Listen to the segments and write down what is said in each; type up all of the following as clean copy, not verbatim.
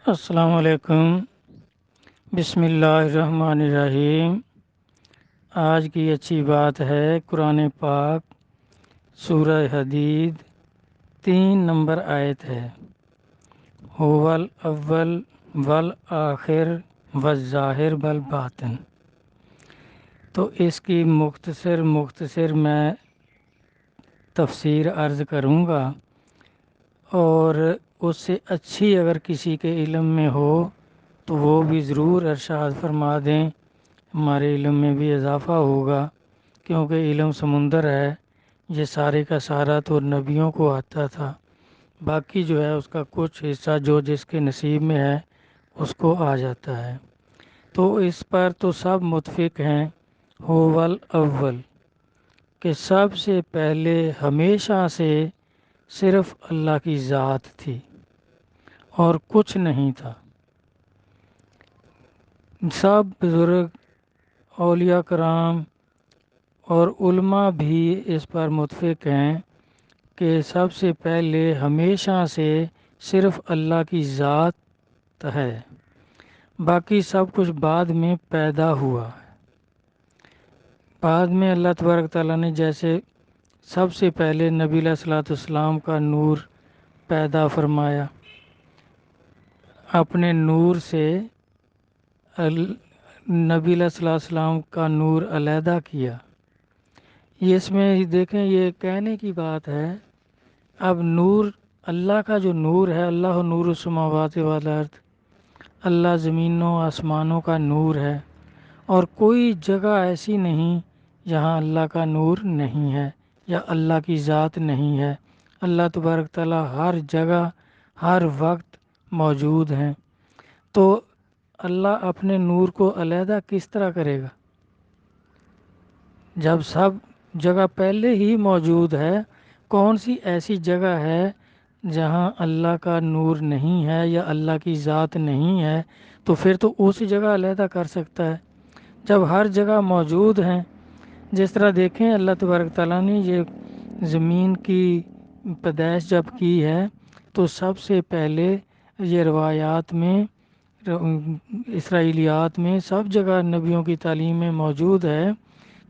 السلام علیکم۔ بسم اللہ الرحمن الرحیم۔ آج کی اچھی بات ہے قرآن پاک سورہ حدید 3 نمبر آیت ہے۔ هو الاول والآخر والظاہر والباطن۔ تو اس کی مختصر میں تفسیر عرض کروں گا، اور اس سے اچھی اگر کسی کے علم میں ہو تو وہ بھی ضرور ارشاد فرما دیں، ہمارے علم میں بھی اضافہ ہوگا، کیونکہ علم سمندر ہے۔ یہ سارے کا سارا تو نبیوں کو آتا تھا، باقی جو ہے اس کا کچھ حصہ جو جس کے نصیب میں ہے اس کو آ جاتا ہے۔ تو اس پر تو سب متفق ہیں، هو الاول، کہ سب سے پہلے ہمیشہ سے صرف اللہ کی ذات تھی اور کچھ نہیں تھا۔ سب بزرگ اولیاء کرام اور علماء بھی اس پر متفق ہیں کہ سب سے پہلے ہمیشہ سے صرف اللہ کی ذات ہے، باقی سب کچھ بعد میں پیدا ہوا ہے۔ بعد میں اللہ تبارک تعالیٰ نے جیسے سب سے پہلے نبی علیہ الصلوۃ والسلام کا نور پیدا فرمایا، اپنے نور سے نبی علیہ الصلوۃ والسلام کا نور علیحدہ کیا۔ یہ اس میں دیکھیں، یہ کہنے کی بات ہے، اب نور اللہ کا جو نور ہے، اللہ نور السماوات والارض، اللہ زمینوں آسمانوں کا نور ہے، اور کوئی جگہ ایسی نہیں جہاں اللہ کا نور نہیں ہے یا اللہ کی ذات نہیں ہے۔ اللہ تبارک تعالیٰ ہر جگہ ہر وقت موجود ہیں۔ تو اللہ اپنے نور کو علیحدہ کس طرح کرے گا جب سب جگہ پہلے ہی موجود ہے؟ کون سی ایسی جگہ ہے جہاں اللہ کا نور نہیں ہے یا اللہ کی ذات نہیں ہے؟ تو پھر تو اسی جگہ علیحدہ کر سکتا ہے جب ہر جگہ موجود ہیں۔ جس طرح دیکھیں، اللہ تبارک تعالیٰ نے یہ زمین کی پیدائش جب کی ہے تو سب سے پہلے یہ روایات میں، اسرائیلیات میں، سب جگہ نبیوں کی تعلیم میں موجود ہے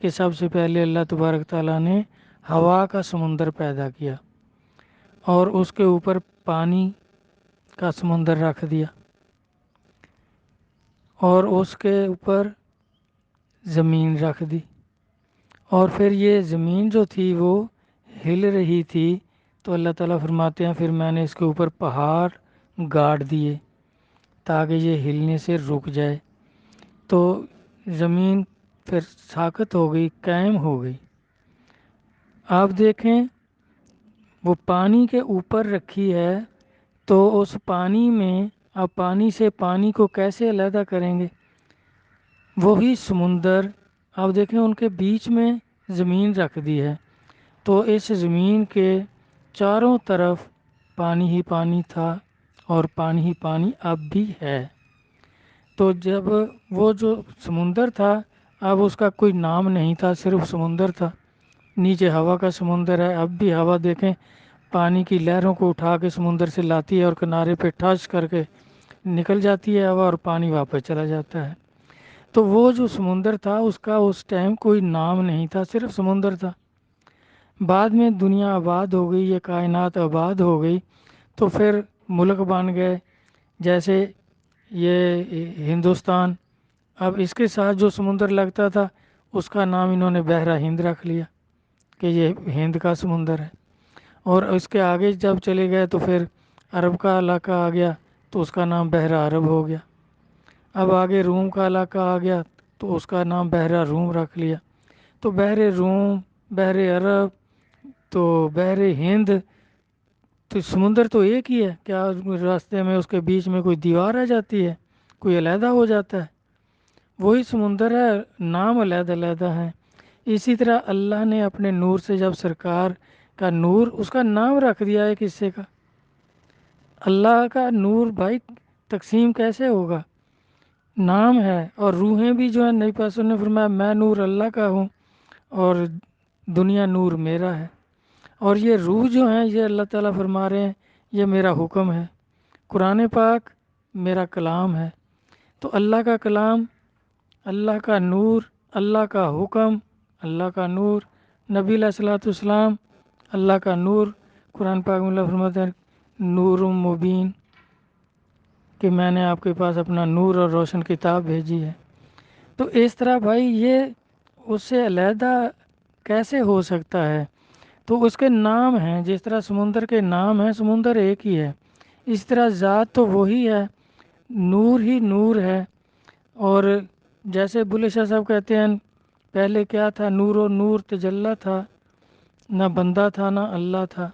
کہ سب سے پہلے اللہ تبارک تعالیٰ نے ہوا کا سمندر پیدا کیا اور اس کے اوپر پانی کا سمندر رکھ دیا، اور اس کے اوپر زمین رکھ دی، اور پھر یہ زمین جو تھی وہ ہل رہی تھی، تو اللہ تعالیٰ فرماتے ہیں پھر میں نے اس کے اوپر پہاڑ گاڑ دیے تاکہ یہ ہلنے سے رک جائے، تو زمین پھر ساکت ہو گئی، قائم ہو گئی۔ آپ دیکھیں، وہ پانی کے اوپر رکھی ہے، تو اس پانی میں آپ پانی سے پانی کو کیسے علیحدہ کریں گے؟ وہی سمندر، آپ دیکھیں ان کے بیچ میں زمین رکھ دی ہے، تو اس زمین کے چاروں طرف پانی ہی پانی تھا اور پانی ہی پانی اب بھی ہے۔ تو جب وہ جو سمندر تھا، اب اس کا کوئی نام نہیں تھا، صرف سمندر تھا۔ نیچے ہوا کا سمندر ہے، اب بھی ہوا دیکھیں پانی کی لہروں کو اٹھا کے سمندر سے لاتی ہے اور کنارے پہ ٹچ کر کے نکل جاتی ہے ہوا، اور پانی واپس چلا جاتا ہے۔ تو وہ جو سمندر تھا اس کا اس ٹائم کوئی نام نہیں تھا، صرف سمندر تھا۔ بعد میں دنیا آباد ہو گئی، یہ کائنات آباد ہو گئی، تو پھر ملک بن گئے، جیسے یہ ہندوستان۔ اب اس کے ساتھ جو سمندر لگتا تھا اس کا نام انہوں نے بحرہ ہند رکھ لیا کہ یہ ہند کا سمندر ہے، اور اس کے آگے جب چلے گئے تو پھر عرب کا علاقہ آ گیا تو اس کا نام بحرہ عرب ہو گیا۔ اب آگے روم کا علاقہ آ گیا تو اس کا نام بحرہ روم رکھ لیا۔ تو بحر روم، بحر عرب، تو بحر ہند، تو سمندر تو ایک ہی ہے، کیا راستے میں اس کے بیچ میں کوئی دیوار آ جاتی ہے، کوئی علیحدہ ہو جاتا ہے؟ وہی سمندر ہے، نام علیحدہ علیحدہ ہیں۔ اسی طرح اللہ نے اپنے نور سے جب سرکار کا نور، اس کا نام رکھ دیا ایک حصے کا۔ اللہ کا نور بھائی تقسیم کیسے ہوگا؟ نام ہے، اور روحیں بھی جو ہیں، نبی پاک صلی اللہ علیہ وسلم نے فرمایا میں نور اللہ کا ہوں اور دنیا نور میرا ہے، اور یہ روح جو ہیں یہ اللہ تعالیٰ فرما رہے ہیں یہ میرا حکم ہے۔ قرآن پاک میرا کلام ہے۔ تو اللہ کا کلام، اللہ کا نور، اللہ کا حکم، اللہ کا نور، نبی علیہ الصلوۃ والسلام اللہ کا نور۔ قرآن پاک میں اللہ فرماتا ہے نور مبین، کہ میں نے آپ کے پاس اپنا نور اور روشن کتاب بھیجی ہے۔ تو اس طرح بھائی یہ اس سے علیحدہ کیسے ہو سکتا ہے؟ تو اس کے نام ہیں، جس طرح سمندر کے نام ہیں، سمندر ایک ہی ہے، اس طرح ذات تو وہی ہے، نور ہی نور ہے۔ اور جیسے بلے شاہ صاحب کہتے ہیں پہلے کیا تھا، نور و نور تجلی تھا، نہ بندہ تھا نہ اللہ تھا،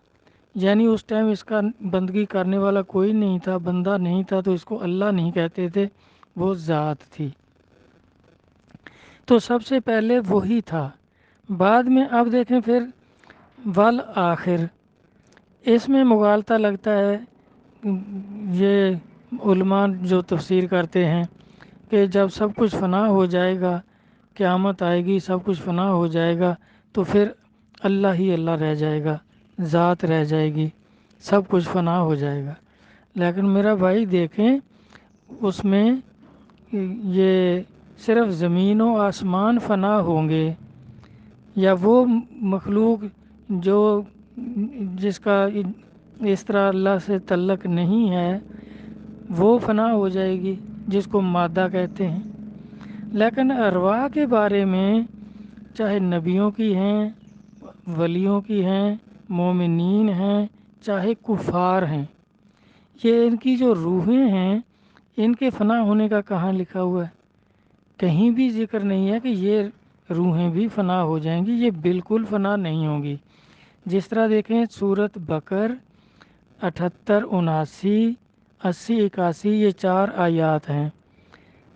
یعنی اس ٹائم اس کا بندگی کرنے والا کوئی نہیں تھا، بندہ نہیں تھا، تو اس کو اللہ نہیں کہتے تھے، وہ ذات تھی۔ تو سب سے پہلے وہی تھا، بعد میں اب دیکھیں پھر والآخر، اس میں مغالطہ لگتا ہے۔ یہ علماء جو تفسیر کرتے ہیں کہ جب سب کچھ فنا ہو جائے گا، قیامت آئے گی، سب کچھ فنا ہو جائے گا، تو پھر اللہ ہی اللہ رہ جائے گا، ذات رہ جائے گی، سب کچھ فنا ہو جائے گا۔ لیکن میرا بھائی دیکھیں اس میں یہ صرف زمین و آسمان فنا ہوں گے، یا وہ مخلوق جو جس کا اس طرح اللہ سے تعلق نہیں ہے وہ فنا ہو جائے گی، جس کو مادہ کہتے ہیں۔ لیکن ارواح کے بارے میں چاہے نبیوں کی ہیں، ولیوں کی ہیں، مومنین ہیں، چاہے کفار ہیں، یہ ان کی جو روحیں ہیں ان کے فنا ہونے کا کہاں لکھا ہوا ہے؟ کہیں بھی ذکر نہیں ہے کہ یہ روحیں بھی فنا ہو جائیں گی، یہ بالکل فنا نہیں ہوں گی۔ جس طرح دیکھیں سورۃ بقر 78، 79، 80، 81، یہ 4 آیات ہیں۔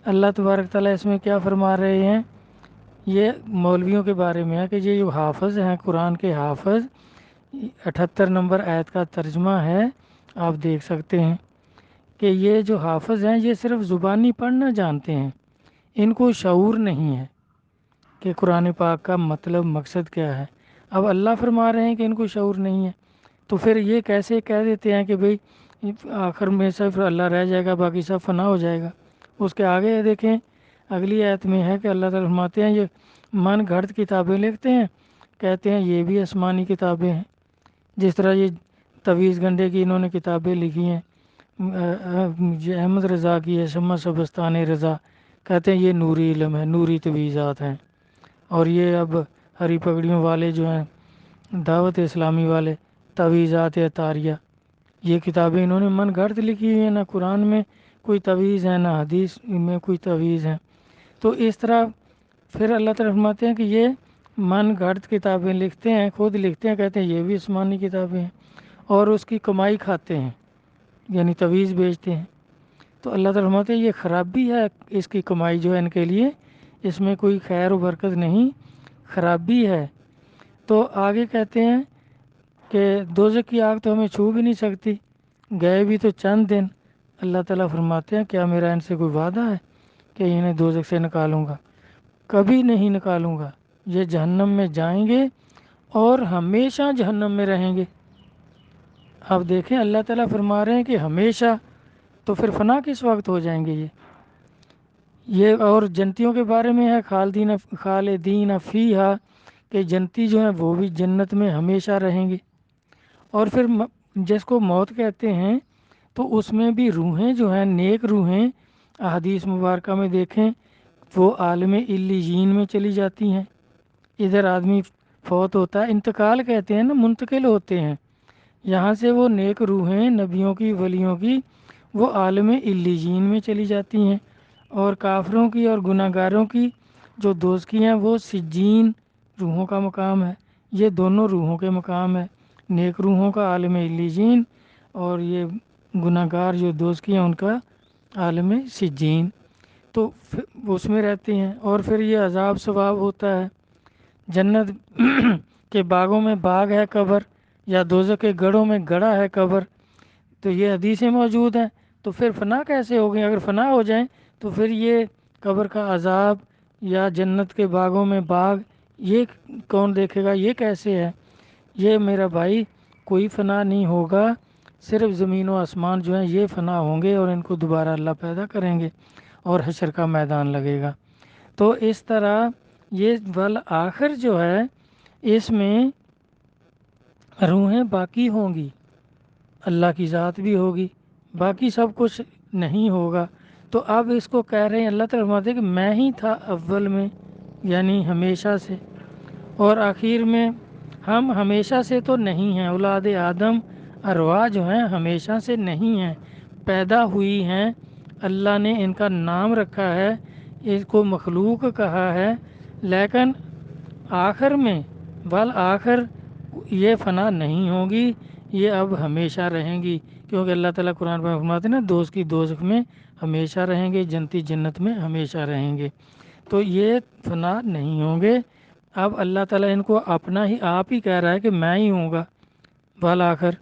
اللہ تبارک تعالیٰ اس میں کیا فرما رہے ہیں؟ یہ مولویوں کے بارے میں ہے کہ یہ جو حافظ ہیں، قرآن کے حافظ، 78 نمبر آیت کا ترجمہ ہے، آپ دیکھ سکتے ہیں کہ یہ جو حافظ ہیں یہ صرف زبانی پڑھنا جانتے ہیں، ان کو شعور نہیں ہے کہ قرآن پاک کا مطلب مقصد کیا ہے۔ اب اللہ فرما رہے ہیں کہ ان کو شعور نہیں ہے، تو پھر یہ کیسے کہہ دیتے ہیں کہ بھئی آخر میں صرف اللہ رہ جائے گا، باقی سب فنا ہو جائے گا؟ اس کے آگے دیکھیں اگلی آیت میں ہے کہ اللہ تعالیٰ فرماتے ہیں یہ من گھڑت کتابیں لکھتے ہیں، کہتے ہیں یہ بھی آسمانی کتابیں ہیں۔ جس طرح یہ تویز گنڈے کی انہوں نے کتابیں لکھی ہیں، یہ احمد رضا کی ہے، شمع شبستان رضا، کہتے ہیں یہ نوری علم ہے، نوری تویزات ہیں۔ اور یہ اب ہری پگڑیوں والے جو ہیں، دعوت اسلامی والے، تویزات اطاریہ، یہ کتابیں انہوں نے من گھڑت لکھی ہوئی ہیں، نہ قرآن میں کوئی تویز ہے نہ حدیث میں کوئی تویز ہے۔ تو اس طرح پھر اللہ تعالیٰ فرماتے ہیں کہ یہ من گھڑت کتابیں لکھتے ہیں، خود لکھتے ہیں، کہتے ہیں یہ بھی آسمانی کتابیں ہیں، اور اس کی کمائی کھاتے ہیں، یعنی تویز بیچتے ہیں۔ تو اللہ تعالیٰ فرماتے ہیں یہ خرابی ہے، اس کی کمائی جو ہے ان کے لیے، اس میں کوئی خیر و برکت نہیں، خرابی ہے۔ تو آگے کہتے ہیں کہ دوزخ کی آگ تو ہمیں چھو بھی نہیں سکتی، گئے بھی تو چند دن۔ اللہ تعالیٰ فرماتے ہیں کیا میرا ان سے کوئی وعدہ ہے کہ انہیں دوزخ سے نکالوں گا؟ کبھی نہیں نکالوں گا، یہ جہنم میں جائیں گے اور ہمیشہ جہنم میں رہیں گے۔ اب دیکھیں اللہ تعالیٰ فرما رہے ہیں کہ ہمیشہ، تو پھر فنا کس وقت ہو جائیں گے یہ؟ اور جنتیوں کے بارے میں ہے خالدین فیہا، کہ جنتی جو ہیں وہ بھی جنت میں ہمیشہ رہیں گے۔ اور پھر جس کو موت کہتے ہیں تو اس میں بھی روحیں جو ہیں، نیک روحیں، احادیث مبارکہ میں دیکھیں وہ عالم علیین میں چلی جاتی ہیں۔ ادھر آدمی فوت ہوتا ہے، انتقال کہتے ہیں نا، منتقل ہوتے ہیں، یہاں سے وہ نیک روحیں نبیوں کی، ولیوں کی، وہ عالم علیین میں چلی جاتی ہیں، اور کافروں کی اور گناہ گاروں کی جو دوزخی ہیں وہ سجین روحوں کا مقام ہے۔ یہ دونوں روحوں کے مقام ہے، نیک روحوں کا عالم علیین، اور یہ گناہ گار جو دوزخی ہیں ان کا عالم سجین، تو اس میں رہتے ہیں۔ اور پھر یہ عذاب ثواب ہوتا ہے، جنت کے باغوں میں باغ ہے قبر، یا دوزخ کے گڑھوں میں گڑھا ہے قبر، تو یہ حدیثیں موجود ہیں۔ تو پھر فنا کیسے ہو گئی؟ اگر فنا ہو جائیں تو پھر یہ قبر کا عذاب یا جنت کے باغوں میں باغ، یہ کون دیکھے گا؟ یہ کیسے ہے؟ یہ میرا بھائی کوئی فنا نہیں ہوگا، صرف زمین و آسمان جو ہیں یہ فنا ہوں گے اور ان کو دوبارہ اللہ پیدا کریں گے اور حشر کا میدان لگے گا۔ تو اس طرح یہ والآخر جو ہے اس میں روحیں باقی ہوں گی، اللہ کی ذات بھی ہوگی، باقی سب کچھ نہیں ہوگا۔ تو اب اس کو کہہ رہے ہیں، اللہ تعالیٰ فرماتے ہیں کہ میں ہی تھا اول میں، یعنی ہمیشہ سے، اور آخر میں ہم ہمیشہ سے تو نہیں ہیں، اولاد آدم ارواح جو ہیں ہمیشہ سے نہیں ہیں، پیدا ہوئی ہیں، اللہ نے ان کا نام رکھا ہے، اس کو مخلوق کہا ہے، لیکن آخر میں والآخر یہ فنا نہیں ہوگی، یہ اب ہمیشہ رہیں گی، کیونکہ اللہ تعالیٰ قرآن میں فرماتے ہیں نا، دوزخی دوزخ میں ہمیشہ رہیں گے، جنتی جنت میں ہمیشہ رہیں گے۔ تو یہ فنا نہیں ہوں گے۔ اب اللہ تعالیٰ ان کو اپنا ہی آپ ہی کہہ رہا ہے کہ میں ہی ہوں گا بالآخر،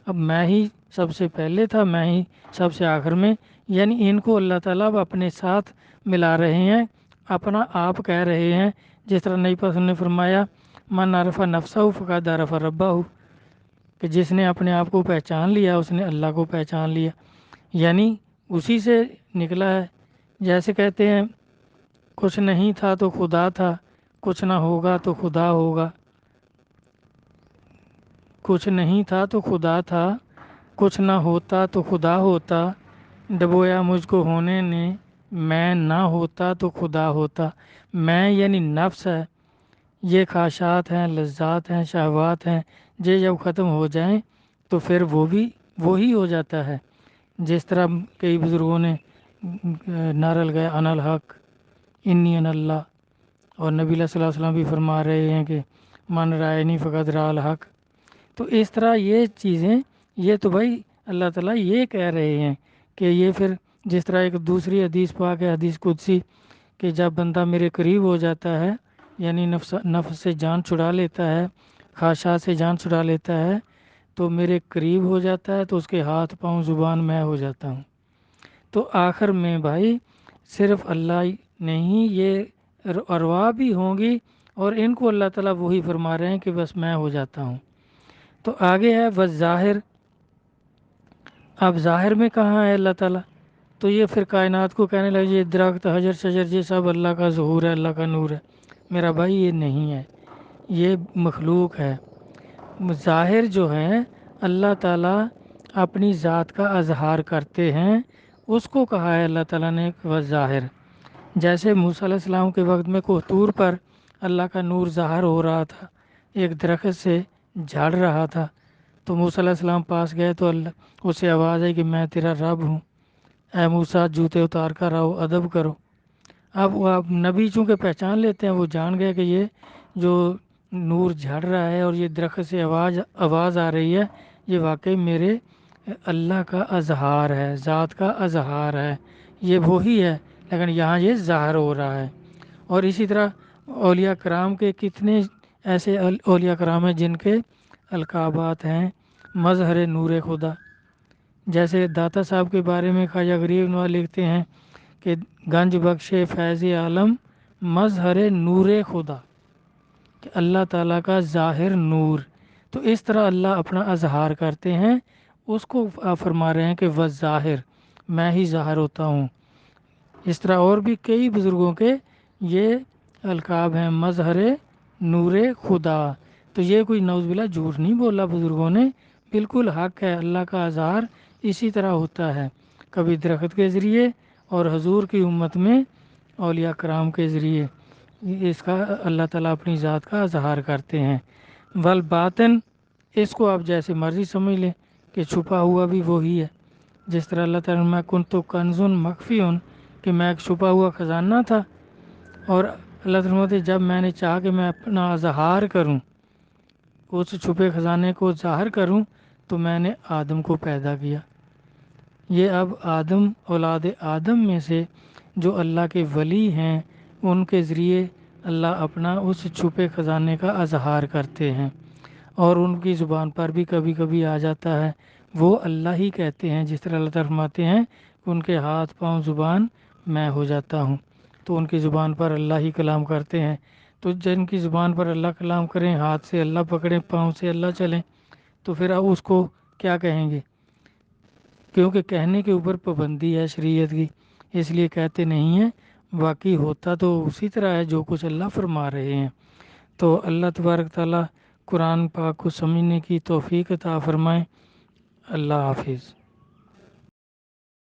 اب میں ہی سب سے پہلے تھا، میں ہی سب سے آخر میں، یعنی ان کو اللہ تعالیٰ اب اپنے ساتھ ملا رہے ہیں، اپنا آپ کہہ رہے ہیں، جس طرح نبی پاک نے فرمایا من عرف نفسہ فقد عرف ربہ، کہ جس نے اپنے آپ کو پہچان لیا اس نے اللہ کو پہچان لیا، یعنی اسی سے نکلا ہے۔ جیسے کہتے ہیں کچھ نہیں تھا تو خدا تھا، کچھ نہ ہوگا تو خدا ہوگا، کچھ نہیں تھا تو خدا تھا، کچھ نہ ہوتا تو خدا ہوتا، ڈبویا مجھ کو ہونے نے، میں نہ ہوتا تو خدا ہوتا۔ میں یعنی نفس ہے، یہ خواہشات ہیں، لذات ہیں، شہوات ہیں، یہ جب ختم ہو جائیں تو پھر وہ بھی وہی ہو جاتا ہے۔ جس طرح کئی بزرگوں نے نعرہ لگایا انا الحق انی انا اللہ، اور نبی اللہ صلی اللہ علیہ وسلم بھی فرما رہے ہیں کہ من رائنی فقد را الحق۔ تو اس طرح یہ چیزیں، یہ تو بھائی اللہ تعالیٰ یہ کہہ رہے ہیں کہ یہ پھر جس طرح ایک دوسری حدیث پاک ہے، حدیث قدسی، کہ جب بندہ میرے قریب ہو جاتا ہے، یعنی نفس سے جان چھڑا لیتا ہے، خواہشات سے جان چھڑا لیتا ہے، تو میرے قریب ہو جاتا ہے، تو اس کے ہاتھ پاؤں زبان میں ہو جاتا ہوں۔ تو آخر میں بھائی صرف اللہ نہیں، یہ ارواح بھی ہوں گی، اور ان کو اللہ تعالیٰ وہی فرما رہے ہیں کہ بس میں ہو جاتا ہوں۔ تو آگے ہے بس ظاہر، اب ظاہر میں کہاں ہے اللہ تعالیٰ؟ تو یہ پھر کائنات کو کہنے لگے یہ درخت حجر شجر یہ سب اللہ کا ظہور ہے، اللہ کا نور ہے۔ میرا بھائی یہ نہیں ہے، یہ مخلوق ہے۔ ظاہر جو ہے اللہ تعالیٰ اپنی ذات کا اظہار کرتے ہیں، اس کو کہا ہے اللہ تعالیٰ نے وہ ظاہر۔ جیسے موسیٰ علیہ السلام کے وقت میں کوہ طور پر اللہ کا نور ظاہر ہو رہا تھا، ایک درخت سے جھاڑ رہا تھا، تو موسیٰ علیہ السلام پاس گئے تو اللہ اسے آواز آئی کہ میں تیرا رب ہوں، اے موسیٰ جوتے اتار کر آؤ، ادب کرو۔ اب وہ نبی چونکہ پہچان لیتے ہیں، وہ جان گئے کہ یہ جو نور جھڑ رہا ہے اور یہ درخت سے آواز آ رہی ہے، یہ واقعی میرے اللہ کا اظہار ہے، ذات کا اظہار ہے، یہ وہی ہے، لیکن یہاں یہ ظاہر ہو رہا ہے۔ اور اسی طرح اولیاء کرام کے کتنے ایسے اولیاء کرام ہیں جن کے القابات ہیں مظہر نور خدا، جیسے داتا صاحب کے بارے میں خواجہ غریب نواز لکھتے ہیں کہ گنج بخش فیض عالم مظہر نور خدا، کہ اللہ تعالیٰ کا ظاہر نور۔ تو اس طرح اللہ اپنا اظہار کرتے ہیں، اس کو آپ فرما رہے ہیں کہ وہ ظاہر، میں ہی ظاہر ہوتا ہوں۔ اس طرح اور بھی کئی بزرگوں کے یہ القاب ہیں مظہر نور خدا۔ تو یہ کوئی نعوذ باللہ جھوٹ نہیں بولا بزرگوں نے، بالکل حق ہے، اللہ کا اظہار اسی طرح ہوتا ہے، کبھی درخت کے ذریعے اور حضور کی امت میں اولیاء کرام کے ذریعے، اس کا اللہ تعالیٰ اپنی ذات کا اظہار کرتے ہیں۔ والباطن، اس کو آپ جیسے مرضی سمجھ لیں کہ چھپا ہوا بھی وہی ہے، جس طرح اللہ تعالیٰ میں کنت کنز مخفی، کہ میں ایک چھپا ہوا خزانہ تھا، اور اللہ تعالیٰ جب میں نے چاہا کہ میں اپنا اظہار کروں، اس چھپے خزانے کو ظاہر کروں، تو میں نے آدم کو پیدا کیا۔ یہ اب آدم، اولاد آدم میں سے جو اللہ کے ولی ہیں، ان کے ذریعے اللہ اپنا اس چھپے خزانے کا اظہار کرتے ہیں، اور ان کی زبان پر بھی کبھی کبھی آ جاتا ہے، وہ اللہ ہی کہتے ہیں، جس طرح اللہ تعالیٰ فرماتے ہیں کہ ان کے ہاتھ پاؤں زبان میں ہو جاتا ہوں، تو ان کی زبان پر اللہ ہی کلام کرتے ہیں۔ تو جن کی زبان پر اللہ کلام کریں، ہاتھ سے اللہ پکڑیں، پاؤں سے اللہ چلیں، تو پھر آپ اس کو کیا کہیں گے؟ کیونکہ کہنے کے اوپر پابندی ہے شریعت کی، اس لیے کہتے نہیں ہیں، باقی ہوتا تو اسی طرح ہے جو کچھ اللہ فرما رہے ہیں۔ تو اللہ تبارک تعالیٰ قرآن پاک کو سمجھنے کی توفیق عطا فرمائے۔ اللہ حافظ۔